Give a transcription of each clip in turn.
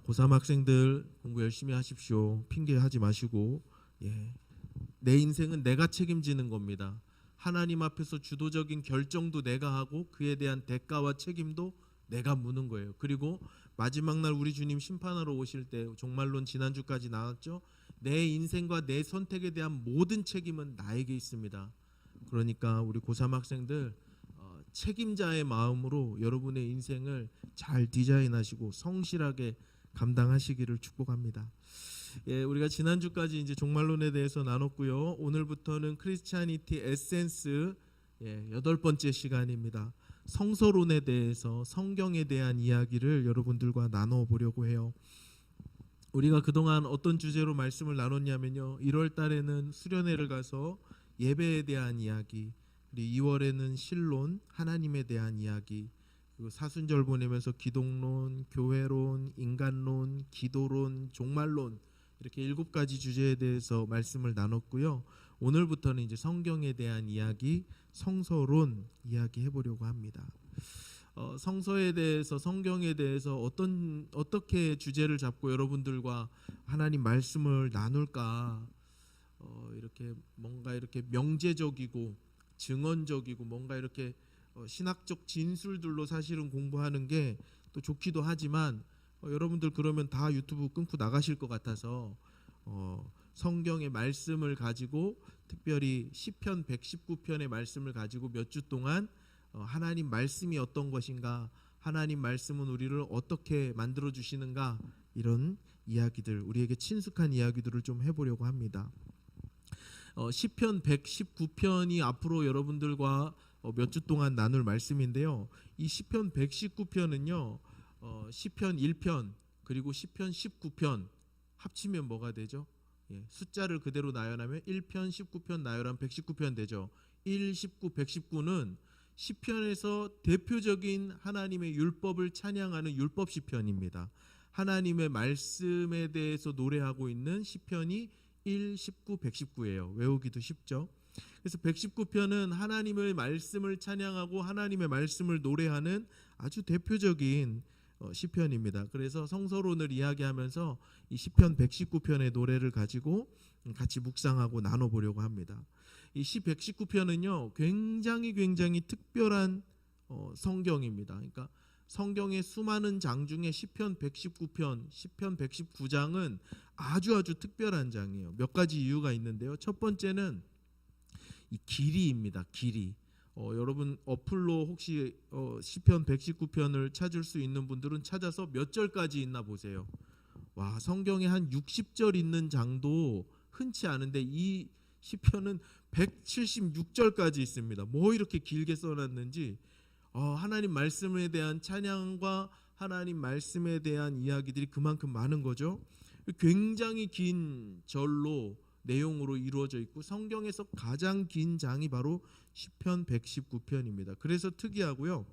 고3 학생들 공부 열심히 하십시오. 핑계하지 마시고, 내 인생은 내가 책임지는 겁니다. 하나님 앞에서 주도적인 결정도 내가 하고 그에 대한 대가와 책임도 내가 묻는 거예요. 그리고 마지막 날 우리 주님 심판하러 오실 때, 종말론 지난주까지 나왔죠. 내 인생과 내 선택에 대한 모든 책임은 나에게 있습니다. 그러니까 우리 고3 학생들 책임자의 마음으로 여러분의 인생을 잘 디자인하시고 성실하게 감당하시기를 축복합니다. 우리가 지난주까지 이제 종말론에 대해서 나눴고요. 오늘부터는 크리스찬이티 에센스 8번째 시간입니다. 성서론에 대해서, 성경에 대한 이야기를 여러분들과 나눠보려고 해요. 우리가 그동안 어떤 주제로 말씀을 나눴냐면요, 1월 달에는 수련회를 가서 예배에 대한 이야기, 그리고 2월에는 신론, 하나님에 대한 이야기, 그리고 사순절 보내면서 기독론, 교회론, 인간론, 기도론, 종말론, 이렇게 7가지 주제에 대해서 말씀을 나눴고요. 오늘부터는 이제 성경에 대한 이야기, 성서론 이야기 해보려고 합니다. 성서에 대해서, 성경에 대해서 어떻게 주제를 잡고 여러분들과 하나님 말씀을 나눌까? 이렇게 뭔가 이렇게 명제적이고 증언적이고 뭔가 이렇게 신학적 진술들로 사실은 공부하는 게 또 좋기도 하지만 여러분들 그러면 다 유튜브 끊고 나가실 것 같아서 성경의 말씀을 가지고, 특별히 시편 119편의 말씀을 가지고 몇 주 동안 하나님 말씀이 어떤 것인가, 하나님 말씀은 우리를 어떻게 만들어 주시는가, 이런 이야기들, 우리에게 친숙한 이야기들을 좀 해보려고 합니다. 시편 119편이 앞으로 여러분들과 몇 주 동안 나눌 말씀인데요. 이 시편 119편은요, 시편 1편 그리고 시편 19편 합치면 뭐가 되죠? 숫자를 그대로 나열하면 1편, 19편 나열하면 119편 되죠. 1, 19, 119는 시편에서 대표적인 하나님의 율법을 찬양하는 율법 시편입니다. 하나님의 말씀에 대해서 노래하고 있는 시편이 1, 19, 119예요. 외우기도 쉽죠. 그래서 119편은 하나님의 말씀을 찬양하고 하나님의 말씀을 노래하는 아주 대표적인 시편입니다. 그래서 성서론을 이야기하면서 이 시편 119편의 노래를 가지고 같이 묵상하고 나눠보려고 합니다. 이 시 119편은요, 굉장히 특별한 성경입니다. 그러니까 성경의 수많은 장 중에 시편 119편, 시편 119장은 아주 특별한 장이에요. 몇 가지 이유가 있는데요. 첫 번째는 이 길이입니다. 길이. 여러분 어플로 혹시 시편 119편을 찾을 수 있는 분들은 찾아서 몇 절까지 있나 보세요. 와, 성경에 한 60절 있는 장도 흔치 않은데 이 시편은 176절까지 있습니다. 뭐 이렇게 길게 써놨는지, 하나님 말씀에 대한 찬양과 하나님 말씀에 대한 이야기들이 그만큼 많은 거죠. 굉장히 긴 절로, 내용으로 이루어져 있고, 성경에서 가장 긴 장이 바로 시편 119편입니다. 그래서 특이하고요.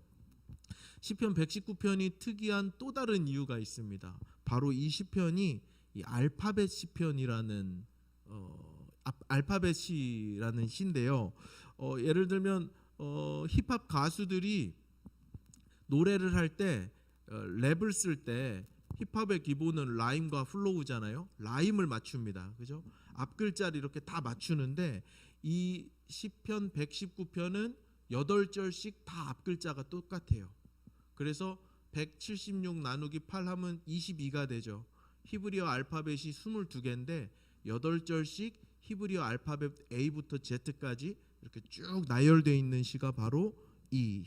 시편 119편이 특이한 또 다른 이유가 있습니다. 바로 이 시편이 이 알파벳 시편이라는 알파벳이라는 시인데요. 예를 들면 힙합 가수들이 노래를 할 때, 랩을 쓸 때 힙합의 기본은 라임과 플로우잖아요. 라임을 맞춥니다. 그죠? 앞 글자를 이렇게 다 맞추는데 이 시편 119편은 8절씩 다 앞 글자가 똑같아요. 그래서 176 나누기 8 하면 22가 되죠. 히브리어 알파벳이 22개인데 8절씩 히브리어 알파벳 A부터 Z까지 이렇게 쭉 나열되어 있는 시가 바로 이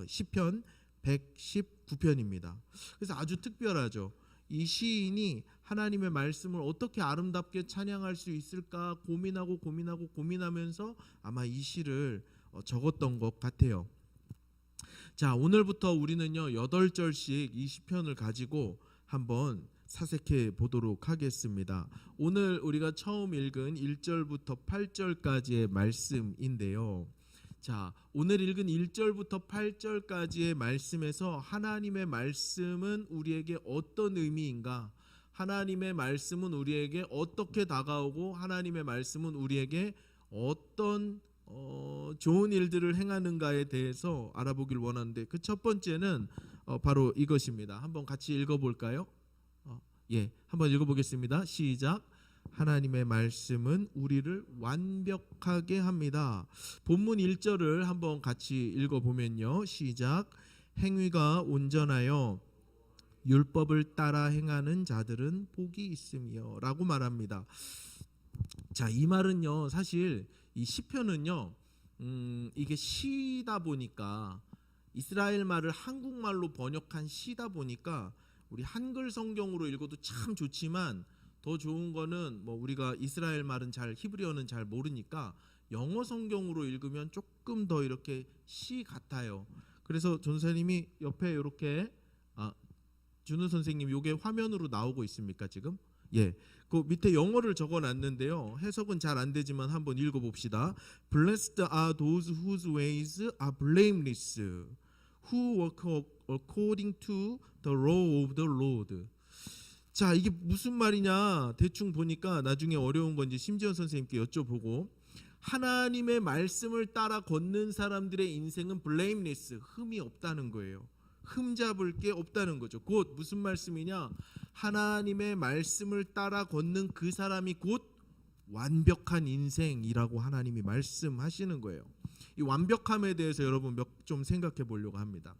시편 119편입니다. 그래서 아주 특별하죠. 이 시인이 하나님의 말씀을 어떻게 아름답게 찬양할 수 있을까 고민하면서 아마 이 시를 적었던 것 같아요. 자, 오늘부터 우리는요 8절씩 이 시편을 가지고 한번 사색해 보도록 하겠습니다. 오늘 우리가 처음 읽은 1절부터 8절까지의 말씀인데요. 자, 오늘 읽은 1절부터 8절까지의 말씀에서 하나님의 말씀은 우리에게 어떤 의미인가? 하나님의 말씀은 우리에게 어떻게 다가오고 하나님의 말씀은 우리에게 어떤 좋은 일들을 행하는가에 대해서 알아보길 원하는데, 그 첫 번째는 바로 이것입니다. 한번 같이 읽어볼까요? 예, 한번 읽어보겠습니다. 시작. 하나님의 말씀은 우리를 완벽하게 합니다. 본문 1절을 한번 같이 읽어보면요. 시작. 행위가 온전하여 율법을 따라 행하는 자들은 복이 있으며 라고 말합니다. 자, 이 말은요, 사실 이 시편은요, 이게 시다 보니까, 이스라엘 말을 한국말로 번역한 시다 보니까 우리 한글 성경으로 읽어도 참 좋지만, 더 좋은 거는 뭐 우리가 이스라엘 말은 잘, 히브리어는 잘 모르니까 영어 성경으로 읽으면 조금 더 이렇게 시 같아요. 그래서 전사님이 옆에 이렇게, 준우 선생님, 요게 화면으로 나오고 있습니까 지금? 예, 그 밑에 영어를 적어놨는데요. 해석은 잘 안 되지만 한번 읽어봅시다. Blessed are those whose ways are blameless, who walk according to the law of the Lord. 자, 이게 무슨 말이냐 대충 보니까 나중에 어려운 건지 심지현 선생님께 여쭤보고, 하나님의 말씀을 따라 걷는 사람들의 인생은 blameless, 흠이 없다는 거예요. 흠잡을 게 없다는 거죠. 곧 무슨 말씀이냐, 하나님의 말씀을 따라 걷는 그 사람이 곧 완벽한 인생이라고 하나님이 말씀하시는 거예요. 이 완벽함에 대해서 여러분 좀 생각해 보려고 합니다.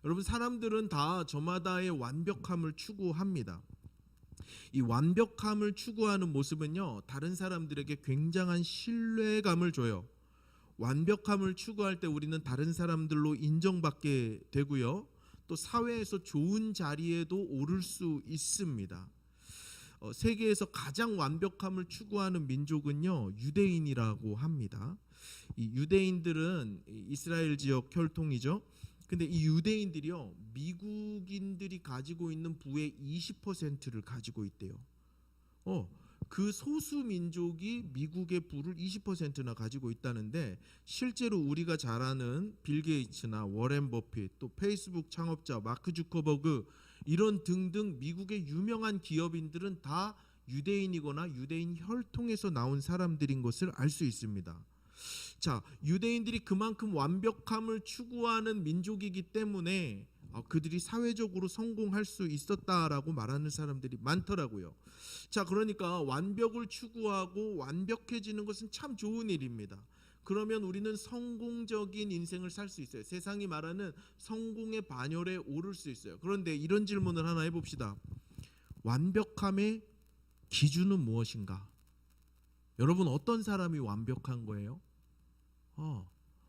여러분, 사람들은 다 저마다의 완벽함을 추구합니다. 이 완벽함을 추구하는 모습은요, 다른 사람들에게 굉장한 신뢰감을 줘요. 완벽함을 추구할 때 우리는 다른 사람들로 인정받게 되고요, 또 사회에서 좋은 자리에도 오를 수 있습니다. 세계에서 가장 완벽함을 추구하는 민족은요, 유대인이라고 합니다. 이 유대인들은 이스라엘 지역 혈통이죠. 근데 이 유대인들이요, 미국인들이 가지고 있는 부의 20%를 가지고 있대요. 그 소수 민족이 미국의 부를 20%나 가지고 있다는데, 실제로 우리가 잘 아는 빌 게이츠나 워렌 버핏, 또 페이스북 창업자 마크 주커버그, 이런 등등 미국의 유명한 기업인들은 다 유대인이거나 유대인 혈통에서 나온 사람들인 것을 알 수 있습니다. 자, 유대인들이 그만큼 완벽함을 추구하는 민족이기 때문에 그들이 사회적으로 성공할 수 있었다라고 말하는 사람들이 많더라고요. 자, 그러니까 완벽을 추구하고 완벽해지는 것은 참 좋은 일입니다. 그러면 우리는 성공적인 인생을 살 수 있어요. 세상이 말하는 성공의 반열에 오를 수 있어요. 그런데 이런 질문을 하나 해봅시다. 완벽함의 기준은 무엇인가? 여러분, 어떤 사람이 완벽한 거예요?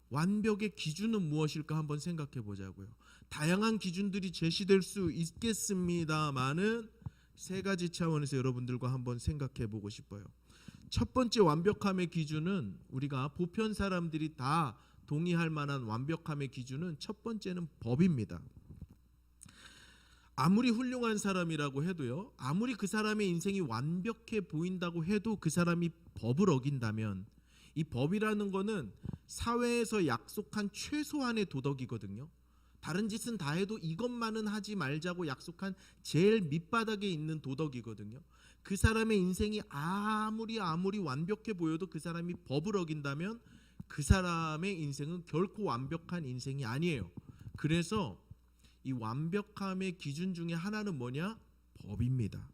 완벽의 기준은 무엇일까 한번 생각해 보자고요. 다양한 기준들이 제시될 수 있겠습니다만은 세 가지 차원에서 여러분들과 한번 생각해 보고 싶어요. 첫 번째 완벽함의 기준은, 우리가 보편 사람들이 다 동의할 만한 완벽함의 기준은, 첫 번째는 법입니다. 아무리 훌륭한 사람이라고 해도요, 아무리 그 사람의 인생이 완벽해 보인다고 해도 그 사람이 법을 어긴다면, 이 법이라는 거는 사회에서 약속한 최소한의 도덕이거든요. 다른 짓은 다 해도 이것만은 하지 말자고 약속한 제일 밑바닥에 있는 도덕이거든요. 그 사람의 인생이 아무리 완벽해 보여도 그 사람이 법을 어긴다면 그 사람의 인생은 결코 완벽한 인생이 아니에요. 그래서 이 완벽함의 기준 중에 하나는 뭐냐? 법입니다.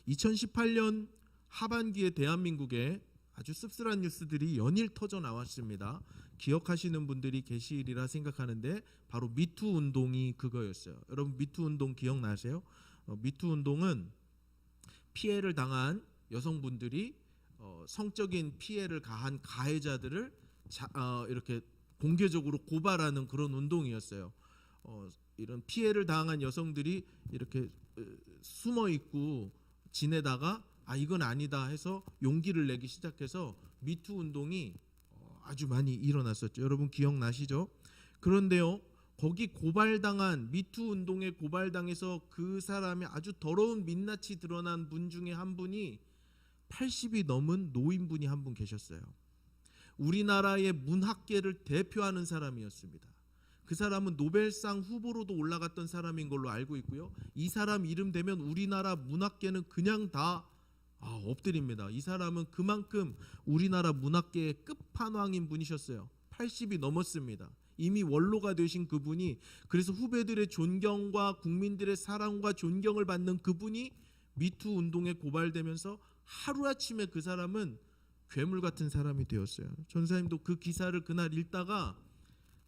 2018년 하반기에 대한민국에 아주 씁쓸한 뉴스들이 연일 터져 나왔습니다. 기억하시는 분들이 계시리라 생각하는데, 바로 미투 운동이 그거였어요. 여러분, 미투 운동 기억나세요? 미투 운동은 피해를 당한 여성분들이 성적인 피해를 가한 가해자들을 이렇게 공개적으로 고발하는 그런 운동이었어요. 이런 피해를 당한 여성들이 이렇게 숨어 있고 지내다가 이건 아니다 해서 용기를 내기 시작해서 미투 운동이 아주 많이 일어났었죠. 여러분 기억나시죠? 그런데요, 거기 고발당한, 미투 운동에 고발당해서 그 사람의 아주 더러운 민낯이 드러난 분 중에 한 분이 80이 넘은 노인분이 한 분 계셨어요. 우리나라의 문학계를 대표하는 사람이었습니다. 그 사람은 노벨상 후보로도 올라갔던 사람인 걸로 알고 있고요. 이 사람 이름 되면 우리나라 문학계는 그냥 다 엎드립니다. 이 사람은 그만큼 우리나라 문학계의 끝판왕인 분이셨어요. 80이 넘었습니다. 이미 원로가 되신 그분이, 그래서 후배들의 존경과 국민들의 사랑과 존경을 받는 그분이 미투 운동에 고발되면서 하루아침에 그 사람은 괴물 같은 사람이 되었어요. 전사님도 그 기사를 그날 읽다가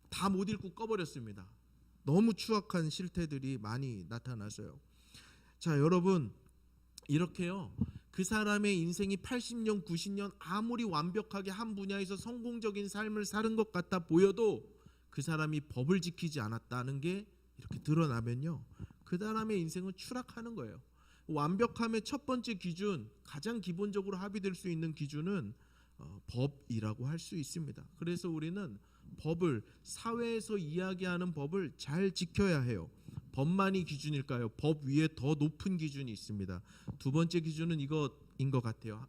다 못 읽고 꺼버렸습니다. 너무 추악한 실태들이 많이 나타났어요. 자, 여러분, 이렇게요, 그 사람의 인생이 80년 90년 아무리 완벽하게 한 분야에서 성공적인 삶을 사는 것 같아 보여도 그 사람이 법을 지키지 않았다는 게 이렇게 드러나면요, 그 사람의 인생은 추락하는 거예요. 완벽함의 첫 번째 기준, 가장 기본적으로 합의될 수 있는 기준은 법이라고 할 수 있습니다. 그래서 우리는 법을, 사회에서 이야기하는 법을 잘 지켜야 해요. 법만이 기준일까요? 법 위에 더 높은 기준이 있습니다. 두 번째 기준은 이것인 것 같아요.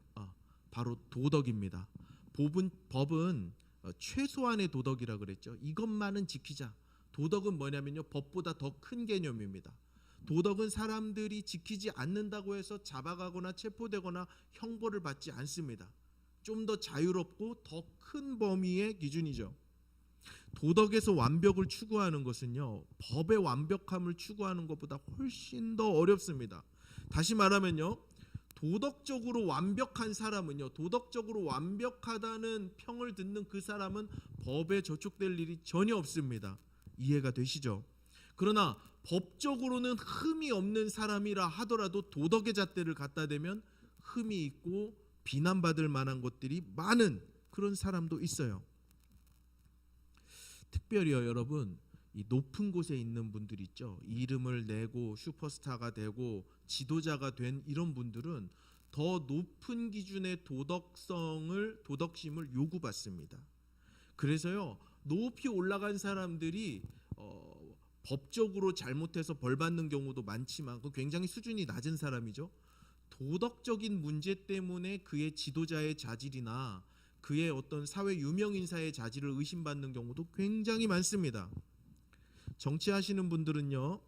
바로 도덕입니다. 법은 최소한의 도덕이라 그랬죠. 이것만은 지키자. 도덕은 뭐냐면요, 법보다 더 큰 개념입니다. 도덕은 사람들이 지키지 않는다고 해서 잡아가거나 체포되거나 형벌을 받지 않습니다. 좀 더 자유롭고 더 큰 범위의 기준이죠. 도덕에서 완벽을 추구하는 것은요, 법의 완벽함을 추구하는 것보다 훨씬 더 어렵습니다. 다시 말하면요, 도덕적으로 완벽한 사람은요, 도덕적으로 완벽하다는 평을 듣는 그 사람은 법에 저촉될 일이 전혀 없습니다. 이해가 되시죠? 그러나 법적으로는 흠이 없는 사람이라 하더라도 도덕의 잣대를 갖다 대면 흠이 있고 비난받을 만한 것들이 많은 그런 사람도 있어요. 특별히요, 여러분, 이 높은 곳에 있는 분들 있죠. 이름을 내고 슈퍼스타가 되고 지도자가 된 이런 분들은 더 높은 기준의 도덕심을 요구받습니다. 그래서요, 높이 올라간 사람들이 법적으로 잘못해서 벌 받는 경우도 많지만 그 굉장히 수준이 낮은 사람이죠. 도덕적인 문제 때문에 그의 지도자의 자질이나 그의 어떤 사회 유명 인사의 자질을 의심받는 경우도 굉장히 많습니다. 정치하시는 분들은요,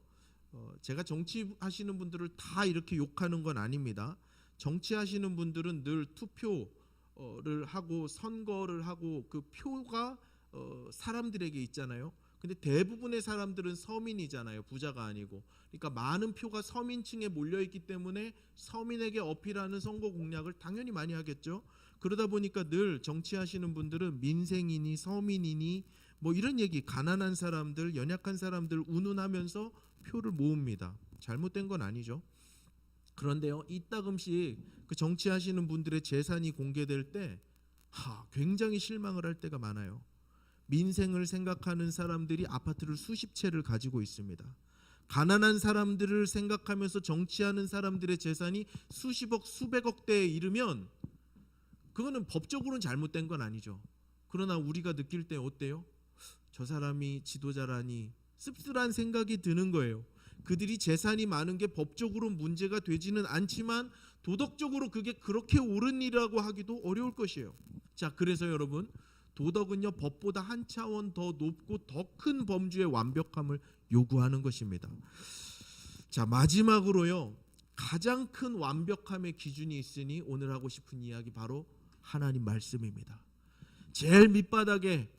제가 정치하시는 분들을 다 이렇게 욕하는 건 아닙니다. 정치하시는 분들은 늘 투표를 하고 선거를 하고 그 표가 사람들에게 있잖아요. 근데 대부분의 사람들은 서민이잖아요. 부자가 아니고. 그러니까 많은 표가 서민층에 몰려있기 때문에 서민에게 어필하는 선거 공약을 당연히 많이 하겠죠. 그러다 보니까 늘 정치하시는 분들은 민생이니 서민이니 뭐 이런 얘기, 가난한 사람들, 연약한 사람들 운운하면서 표를 모읍니다. 잘못된 건 아니죠. 그런데요, 이따금씩 그 정치하시는 분들의 재산이 공개될 때 굉장히 실망을 할 때가 많아요. 민생을 생각하는 사람들이 아파트를 수십 채를 가지고 있습니다. 가난한 사람들을 생각하면서 정치하는 사람들의 재산이 수십억, 수백억 대에 이르면 그거는 법적으로는 잘못된 건 아니죠. 그러나 우리가 느낄 때 어때요? 저 사람이 지도자라니 씁쓸한 생각이 드는 거예요. 그들이 재산이 많은 게 법적으로 문제가 되지는 않지만 도덕적으로 그게 그렇게 옳은 일이라고 하기도 어려울 것이에요. 자, 그래서 여러분, 도덕은요, 법보다 한 차원 더 높고 더 큰 범주의 완벽함을 요구하는 것입니다. 자, 마지막으로요, 가장 큰 완벽함의 기준이 있으니 오늘 하고 싶은 이야기 바로 하나님 말씀입니다. 제일 밑바닥에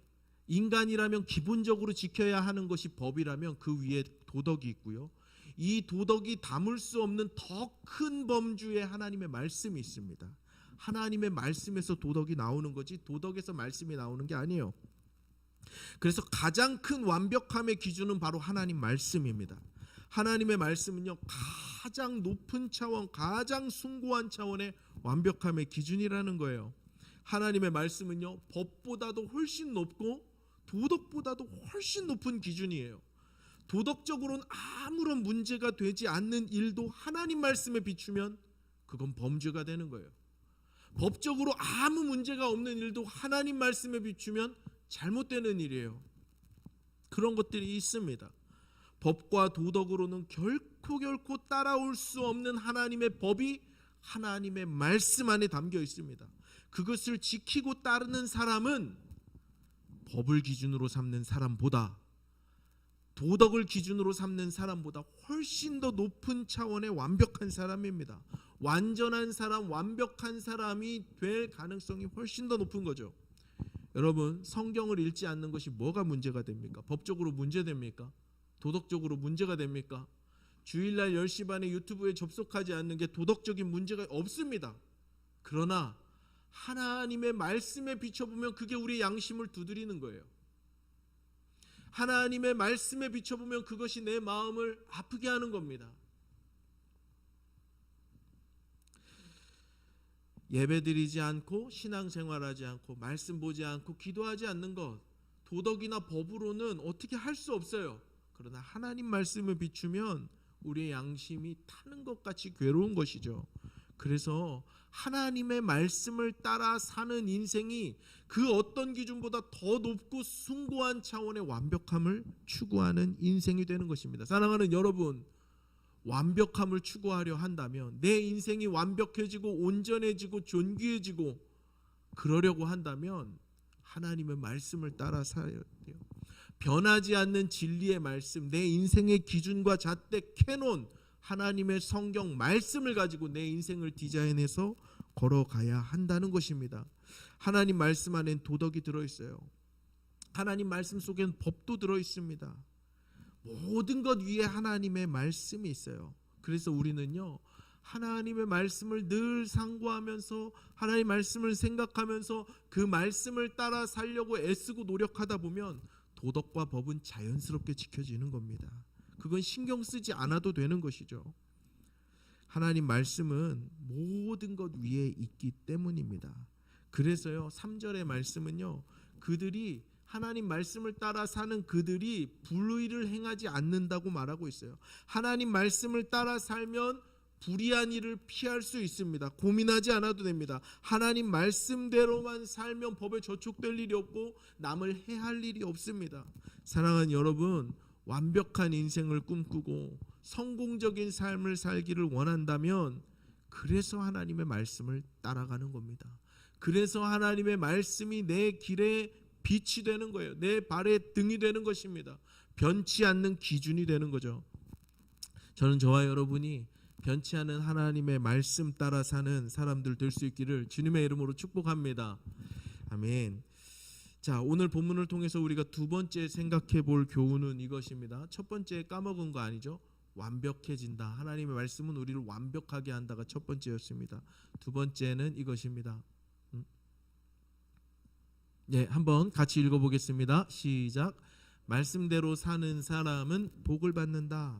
인간이라면 기본적으로 지켜야 하는 것이 법이라면 그 위에 도덕이 있고요, 이 도덕이 담을 수 없는 더 큰 범주의 하나님의 말씀이 있습니다. 하나님의 말씀에서 도덕이 나오는 거지 도덕에서 말씀이 나오는 게 아니에요. 그래서 가장 큰 완벽함의 기준은 바로 하나님 말씀입니다. 하나님의 말씀은요, 가장 높은 차원, 가장 숭고한 차원의 완벽함의 기준이라는 거예요. 하나님의 말씀은요, 법보다도 훨씬 높고 도덕보다도 훨씬 높은 기준이에요. 도덕적으로는 아무런 문제가 되지 않는 일도 하나님 말씀에 비추면 그건 범죄가 되는 거예요. 법적으로 아무 문제가 없는 일도 하나님 말씀에 비추면 잘못되는 일이에요. 그런 것들이 있습니다. 법과 도덕으로는 결코 따라올 수 없는 하나님의 법이 하나님의 말씀 안에 담겨 있습니다. 그것을 지키고 따르는 사람은 법을 기준으로 삼는 사람보다, 도덕을 기준으로 삼는 사람보다 훨씬 더 높은 차원의 완벽한 사람입니다. 완전한 사람, 완벽한 사람이 될 가능성이 훨씬 더 높은 거죠. 여러분, 성경을 읽지 않는 것이 뭐가 문제가 됩니까? 법적으로 문제됩니까? 도덕적으로 문제가 됩니까? 주일날 10시 반에 유튜브에 접속하지 않는 게 도덕적인 문제가 없습니다. 그러나 하나님의 말씀에 비춰보면 그게 우리의 양심을 두드리는 거예요. 하나님의 말씀에 비춰보면 그것이 내 마음을 아프게 하는 겁니다. 예배드리지 않고 신앙생활하지 않고 말씀 보지 않고 기도하지 않는 것, 도덕이나 법으로는 어떻게 할 수 없어요. 그러나 하나님 말씀을 비추면 우리의 양심이 타는 것 같이 괴로운 것이죠. 그래서 하나님의 말씀을 따라 사는 인생이 그 어떤 기준보다 더 높고 숭고한 차원의 완벽함을 추구하는 인생이 되는 것입니다. 사랑하는 여러분, 완벽함을 추구하려 한다면, 내 인생이 완벽해지고 온전해지고 존귀해지고 그러려고 한다면 하나님의 말씀을 따라 살아야 돼요. 변하지 않는 진리의 말씀, 내 인생의 기준과 잣대 캐논 하나님의 성경 말씀을 가지고 내 인생을 디자인해서 걸어가야 한다는 것입니다. 하나님 말씀 안엔 도덕이 들어있어요. 하나님 말씀 속엔 법도 들어있습니다. 모든 것 위에 하나님의 말씀이 있어요. 그래서 우리는요, 하나님의 말씀을 늘 상고하면서 하나님의 말씀을 생각하면서 그 말씀을 따라 살려고 애쓰고 노력하다 보면 도덕과 법은 자연스럽게 지켜지는 겁니다. 그건 신경 쓰지 않아도 되는 것이죠. 하나님 말씀은 모든 것 위에 있기 때문입니다. 그래서요, 3절의 말씀은요, 그들이 하나님 말씀을 따라 사는 그들이 불의를 행하지 않는다고 말하고 있어요. 하나님 말씀을 따라 살면 불의한 일을 피할 수 있습니다. 고민하지 않아도 됩니다. 하나님 말씀대로만 살면 법에 저촉될 일이 없고 남을 해할 일이 없습니다. 사랑하는 여러분, 완벽한 인생을 꿈꾸고 성공적인 삶을 살기를 원한다면 그래서 하나님의 말씀을 따라가는 겁니다. 그래서 하나님의 말씀이 내 길에 빛이 되는 거예요. 내 발의 등이 되는 것입니다. 변치 않는 기준이 되는 거죠. 저는 저와 여러분이 변치 않은 하나님의 말씀 따라 사는 사람들 될 수 있기를 주님의 이름으로 축복합니다. 아멘. 자, 오늘 본문을 통해서 우리가 두 번째 생각해 볼 교훈은 이것입니다. 첫 번째 까먹은 거 아니죠? 완벽해진다. 하나님의 말씀은 우리를 완벽하게 한다가 첫 번째였습니다. 두 번째는 이것입니다. 네, 한번 같이 읽어보겠습니다. 시작. 말씀대로 사는 사람은 복을 받는다.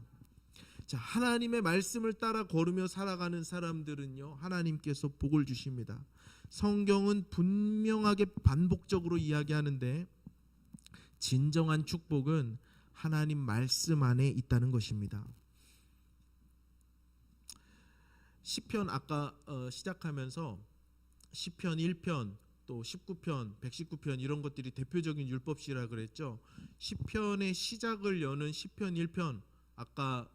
자, 하나님의 말씀을 따라 걸으며 살아가는 사람들은요, 하나님께서 복을 주십니다. 성경은 분명하게 반복적으로 이야기하는데 진정한 축복은 하나님 말씀 안에 있다는 것입니다. 시편 아까 시작하면서 시편 1편 또 19편, 119편 이런 것들이 대표적인 율법시라 그랬죠. 시편의 시작을 여는 시편 1편, 아까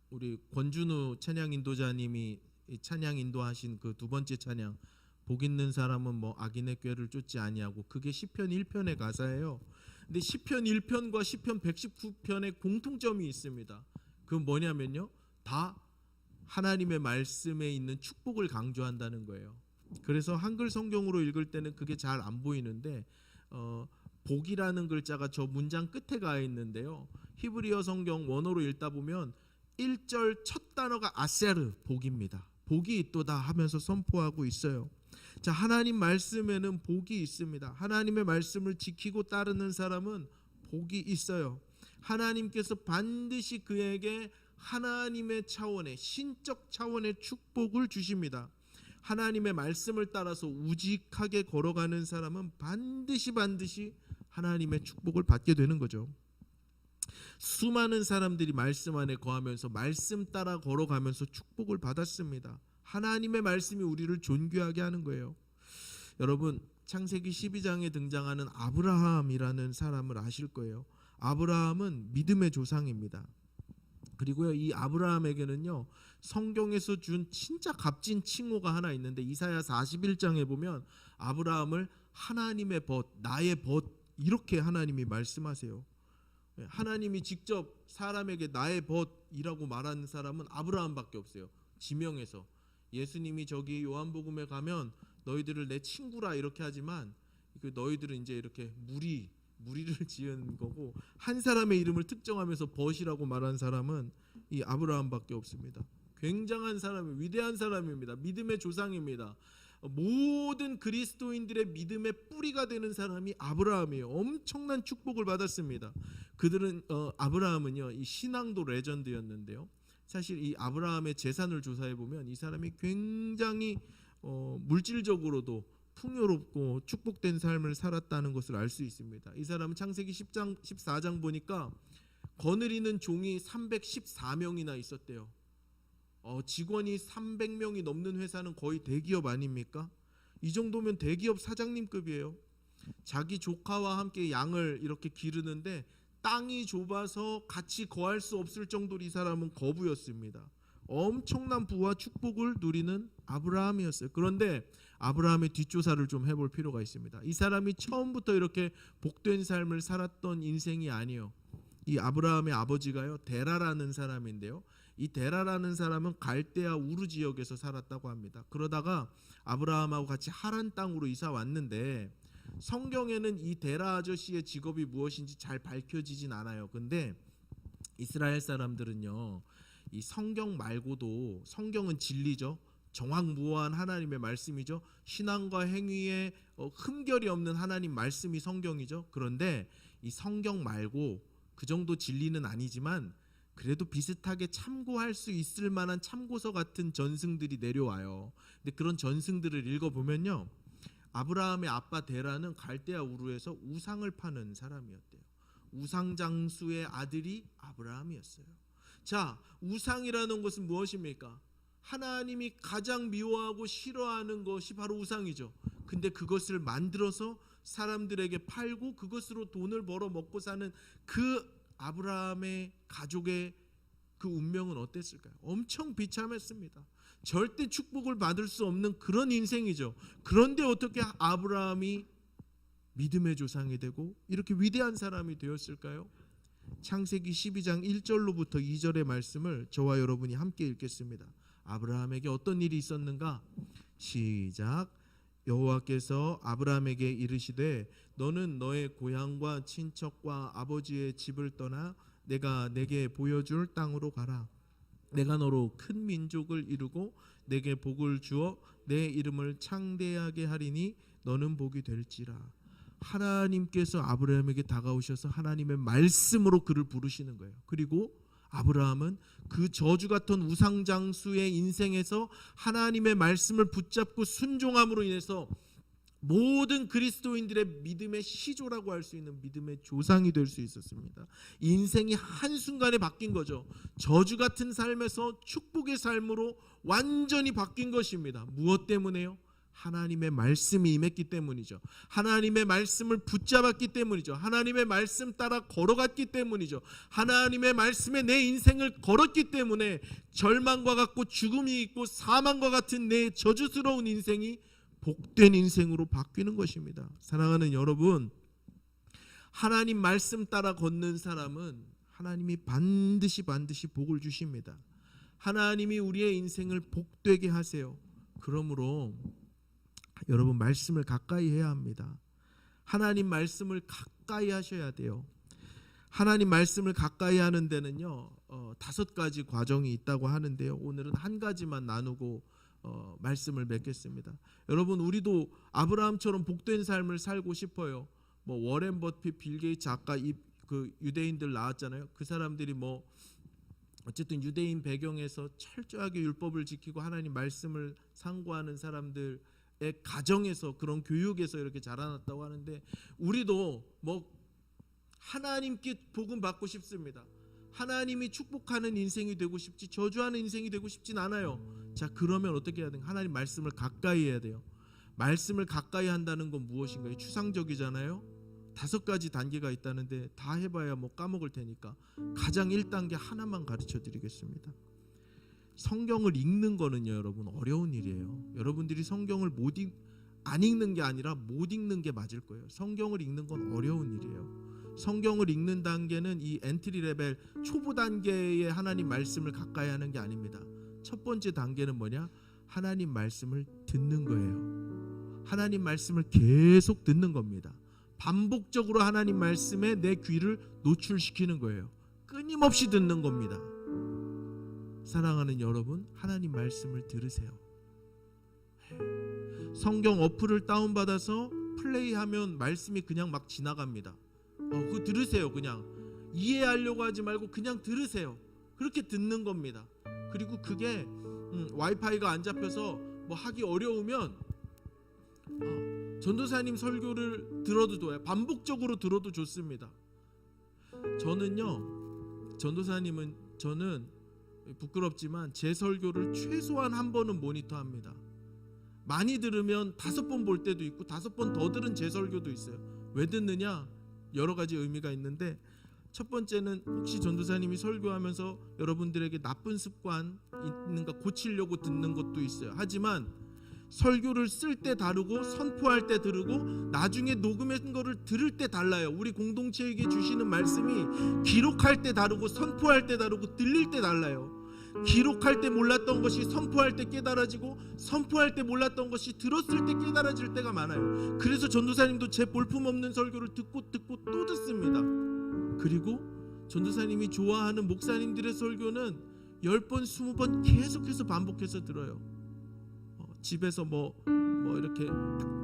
우리 권준우 찬양 인도자님이 찬양 인도하신 그 두 번째 찬양, 복 있는 사람은 뭐 악인의 꾀를 쫓지 아니하고, 그게 시편 1편의 가사예요. 근데 시편 1편과 시편 119편의 공통점이 있습니다. 그건 뭐냐면요, 다 하나님의 말씀에 있는 축복을 강조한다는 거예요. 그래서 한글 성경으로 읽을 때는 그게 잘 안 보이는데 복이라는 글자가 저 문장 끝에 가 있는데요, 히브리어 성경 원어로 읽다 보면 1절 첫 단어가 아세르, 복입니다. 복이 있도다 하면서 선포하고 있어요. 자, 하나님 말씀에는 복이 있습니다. 하나님의 말씀을 지키고 따르는 사람은 복이 있어요. 하나님께서 반드시 그에게 하나님의 차원의 신적 차원의 축복을 주십니다. 하나님의 말씀을 따라서 우직하게 걸어가는 사람은 반드시 하나님의 축복을 받게 되는 거죠. 수많은 사람들이 말씀 안에 거하면서 말씀 따라 걸어가면서 축복을 받았습니다. 하나님의 말씀이 우리를 존귀하게 하는 거예요. 여러분, 창세기 12장에 등장하는 아브라함이라는 사람을 아실 거예요. 아브라함은 믿음의 조상입니다. 그리고요, 이 아브라함에게는요, 성경에서 준 진짜 값진 칭호가 하나 있는데, 이사야 41장에 보면 아브라함을 하나님의 벗, 나의 벗, 이렇게 하나님이 말씀하세요. 하나님이 직접 사람에게 나의 벗이라고 말하는 사람은 아브라함밖에 없어요. 지명에서. 예수님이 저기 요한복음에 가면 너희들을 내 친구라 이렇게 하지만 너희들은 이제 이렇게 무리를 지은 거고, 한 사람의 이름을 특정하면서 벗이라고 말한 사람은 이 아브라함밖에 없습니다. 굉장한 사람이, 위대한 사람입니다. 믿음의 조상입니다. 모든 그리스도인들의 믿음의 뿌리가 되는 사람이 아브라함이에요. 엄청난 축복을 받았습니다. 그들은 아브라함은요, 이 신앙도 레전드였는데요. 사실 이 아브라함의 재산을 조사해 보면 이 사람이 굉장히 물질적으로도 풍요롭고 축복된 삶을 살았다는 것을 알 수 있습니다. 이 사람은 창세기 10장 14장 보니까 거느리는 종이 314명이나 있었대요. 직원이 300명이 넘는 회사는 거의 대기업 아닙니까? 이 정도면 대기업 사장님급이에요. 자기 조카와 함께 양을 이렇게 기르는데 땅이 좁아서 같이 거할 수 없을 정도로 이 사람은 거부였습니다. 엄청난 부와 축복을 누리는 아브라함이었어요. 그런데 아브라함의 뒷조사를 좀 해볼 필요가 있습니다. 이 사람이 처음부터 이렇게 복된 삶을 살았던 인생이 아니에요. 이 아브라함의 아버지가요, 데라라는 사람인데요. 이 데라라는 사람은 갈대아 우르 지역에서 살았다고 합니다. 그러다가 아브라함하고 같이 하란 땅으로 이사 왔는데 성경에는 이 데라 아저씨의 직업이 무엇인지 잘 밝혀지진 않아요. 근데 이스라엘 사람들은요, 이 성경 말고도, 성경은 진리죠. 정확무어한 하나님의 말씀이죠. 신앙과 행위에 흠결이 없는 하나님 말씀이 성경이죠. 그런데 이 성경 말고 그 정도 진리는 아니지만 그래도 비슷하게 참고할 수 있을 만한 참고서 같은 전승들이 내려와요. 근데 그런 전승들을 읽어보면요, 아브라함의 아빠 데라는 갈대아 우르에서 우상을 파는 사람이었대요. 우상장수의 아들이 아브라함이었어요. 자, 우상이라는 것은 무엇입니까? 하나님이 가장 미워하고 싫어하는 것이 바로 우상이죠. 근데 그것을 만들어서 사람들에게 팔고 그것으로 돈을 벌어 먹고 사는 그 아브라함의 가족의 그 운명은 어땠을까요? 엄청 비참했습니다. 절대 축복을 받을 수 없는 그런 인생이죠. 그런데 어떻게 아브라함이 믿음의 조상이 되고 이렇게 위대한 사람이 되었을까요? 창세기 12장 1절로부터 2절의 말씀을 저와 여러분이 함께 읽겠습니다. 아브라함에게 어떤 일이 있었는가? 시작. 여호와께서 아브라함에게 이르시되 너는 너의 고향과 친척과 아버지의 집을 떠나 내가 내게 보여줄 땅으로 가라. 내가 너로 큰 민족을 이루고 내게 복을 주어 내 이름을 창대하게 하리니 너는 복이 될지라. 하나님께서 아브라함에게 다가오셔서 하나님의 말씀으로 그를 부르시는 거예요. 그리고 아브라함은 그 저주 같은 우상장수의 인생에서 하나님의 말씀을 붙잡고 순종함으로 인해서 모든 그리스도인들의 믿음의 시조라고 할 수 있는 믿음의 조상이 될 수 있었습니다. 인생이 한순간에 바뀐 거죠. 저주 같은 삶에서 축복의 삶으로 완전히 바뀐 것입니다. 무엇 때문에요? 하나님의 말씀이 임했기 때문이죠. 하나님의 말씀을 붙잡았기 때문이죠. 하나님의 말씀 따라 걸어갔기 때문이죠. 하나님의 말씀에 내 인생을 걸었기 때문에 절망과 같고 죽음이 있고 사망과 같은 내 저주스러운 인생이 복된 인생으로 바뀌는 것입니다. 사랑하는 여러분, 하나님 말씀 따라 걷는 사람은 하나님이 반드시 복을 주십니다. 하나님이 우리의 인생을 복되게 하세요. 그러므로 여러분, 말씀을 가까이 해야 합니다. 하나님 말씀을 가까이 하셔야 돼요. 하나님 말씀을 가까이 하는 데는요, 5가지 과정이 있다고 하는데요. 오늘은 한 가지만 나누고 말씀을 맺겠습니다. 여러분, 우리도 아브라함처럼 복된 삶을 살고 싶어요. 뭐 워렌 버핏, 빌 게이츠, 아까 그 유대인들 나왔잖아요. 그 사람들이 뭐 어쨌든 유대인 배경에서 철저하게 율법을 지키고 하나님 말씀을 상고하는 사람들의 가정에서, 그런 교육에서 이렇게 자라났다고 하는데, 우리도 뭐 하나님께 복음 받고 싶습니다. 하나님이 축복하는 인생이 되고 싶지 저주하는 인생이 되고 싶진 않아요. 자, 그러면 어떻게 해야 돼요? 하나님 말씀을 가까이 해야 돼요. 말씀을 가까이 한다는 건 무엇인가요? 추상적이잖아요. 5가지 단계가 있다는데 다 해봐야 뭐 까먹을 테니까 가장 1단계 하나만 가르쳐 드리겠습니다. 성경을 읽는 거는요, 여러분, 어려운 일이에요. 여러분들이 성경을 안 읽는 게 아니라 못 읽는 게 맞을 거예요. 성경을 읽는 건 어려운 일이에요. 성경을 읽는 단계는 이 엔트리 레벨 초보 단계의 하나님 말씀을 가까이 하는 게 아닙니다. 첫 번째 단계는 뭐냐? 하나님 말씀을 듣는 거예요. 하나님 말씀을 계속 듣는 겁니다. 반복적으로 하나님 말씀에 내 귀를 노출시키는 거예요. 끊임없이 듣는 겁니다. 사랑하는 여러분, 하나님 말씀을 들으세요. 성경 어플을 다운받아서 플레이하면 말씀이 그냥 막 지나갑니다. 그거 들으세요. 그냥 이해하려고 하지 말고 그냥 들으세요. 그렇게 듣는 겁니다. 그리고 그게 와이파이가 안 잡혀서 뭐 하기 어려우면 전도사님 설교를 들어도 좋아요. 반복적으로 들어도 좋습니다. 저는요, 전도사님은, 저는 부끄럽지만 제 설교를 최소한 한 번은 모니터합니다. 많이 들으면 5번 볼 때도 있고 5번 더 들은 제 설교도 있어요. 왜 듣느냐? 여러 가지 의미가 있는데, 첫 번째는 혹시 전도사님이 설교하면서 여러분들에게 나쁜 습관 있는가 고치려고 듣는 것도 있어요. 하지만 설교를 쓸 때 다르고 선포할 때 다르고 나중에 녹음한 거를 들을 때 달라요. 우리 공동체에게 주시는 말씀이 기록할 때 다르고 선포할 때 다르고 들릴 때 달라요. 기록할 때 몰랐던 것이 선포할 때 깨달아지고, 선포할 때 몰랐던 것이 들었을 때 깨달아질 때가 많아요. 그래서 전도사님도 제 볼품없는 설교를 듣고 또 듣습니다. 그리고 전도사님이 좋아하는 목사님들의 설교는 10번 20번 계속해서 반복해서 들어요. 집에서 뭐 이렇게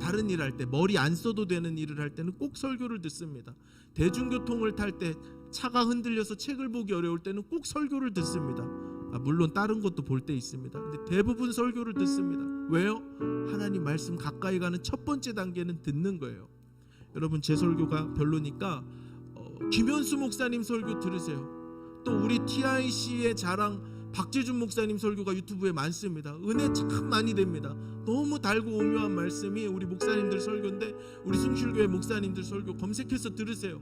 다른 일 할 때, 머리 안 써도 되는 일을 할 때는 꼭 설교를 듣습니다. 대중교통을 탈 때 차가 흔들려서 책을 보기 어려울 때는 꼭 설교를 듣습니다. 물론 다른 것도 볼 때 있습니다. 근데 대부분 설교를 듣습니다. 왜요? 하나님 말씀 가까이 가는 첫 번째 단계는 듣는 거예요. 여러분, 제 설교가 별로니까 김현수 목사님 설교 들으세요. 또 우리 TIC의 자랑 박재준 목사님 설교가 유튜브에 많습니다. 은혜 참 많이 됩니다. 너무 달고 오묘한 말씀이 우리 목사님들 설교인데, 우리 숭실교회 목사님들 설교 검색해서 들으세요.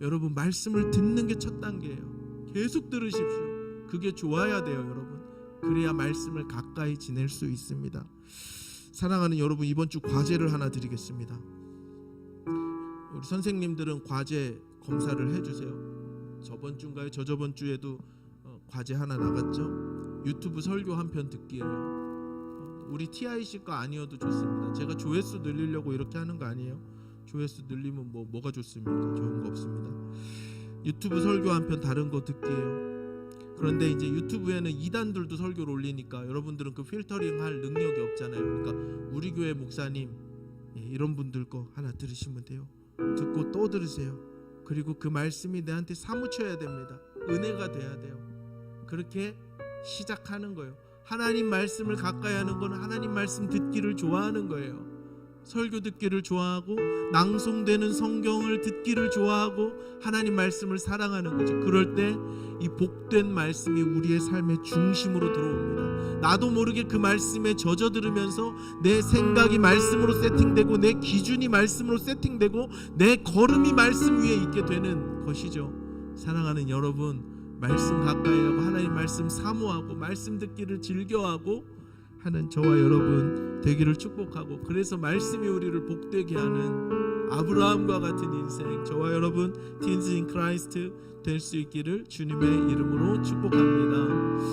여러분, 말씀을 듣는 게 첫 단계예요. 계속 들으십시오. 그게 좋아야 돼요, 여러분. 그래야 말씀을 가까이 지낼 수 있습니다. 사랑하는 여러분, 이번 주 과제를 하나 드리겠습니다. 우리 선생님들은 과제 검사를 해주세요. 저번 주인가요? 저저번 주에도 과제 하나 나갔죠. 유튜브 설교 한 편 듣기예요. 우리 TIC 거 아니어도 좋습니다. 제가 조회수 늘리려고 이렇게 하는 거 아니에요. 조회수 늘리면 뭐가 좋습니까? 좋은 거 없습니다. 유튜브 설교 한 편 다른 거 듣기예요. 그런데 이제 유튜브에는 이단들도 설교를 올리니까 여러분들은 그 필터링 할 능력이 없잖아요. 그러니까 우리 교회 목사님 이런 분들 거 하나 들으시면 돼요. 듣고 또 들으세요. 그리고 그 말씀이 내한테 사무쳐야 됩니다. 은혜가 돼야 돼요. 그렇게 시작하는 거예요. 하나님 말씀을 가까이 하는 건 하나님 말씀 듣기를 좋아하는 거예요. 설교 듣기를 좋아하고, 낭송되는 성경을 듣기를 좋아하고, 하나님 말씀을 사랑하는 거죠. 그럴 때 이 복된 말씀이 우리의 삶의 중심으로 들어옵니다. 나도 모르게 그 말씀에 젖어 들으면서 내 생각이 말씀으로 세팅되고, 내 기준이 말씀으로 세팅되고, 내 걸음이 말씀 위에 있게 되는 것이죠. 사랑하는 여러분, 말씀 가까이 하고 하나님 말씀 사모하고 말씀 듣기를 즐겨하고 하는 저와 여러분 되기를 축복하고, 그래서 말씀이 우리를 복되게 하는 아브라함과 같은 인생, 저와 여러분 Teens in Christ 될 수 있기를 주님의 이름으로 축복합니다.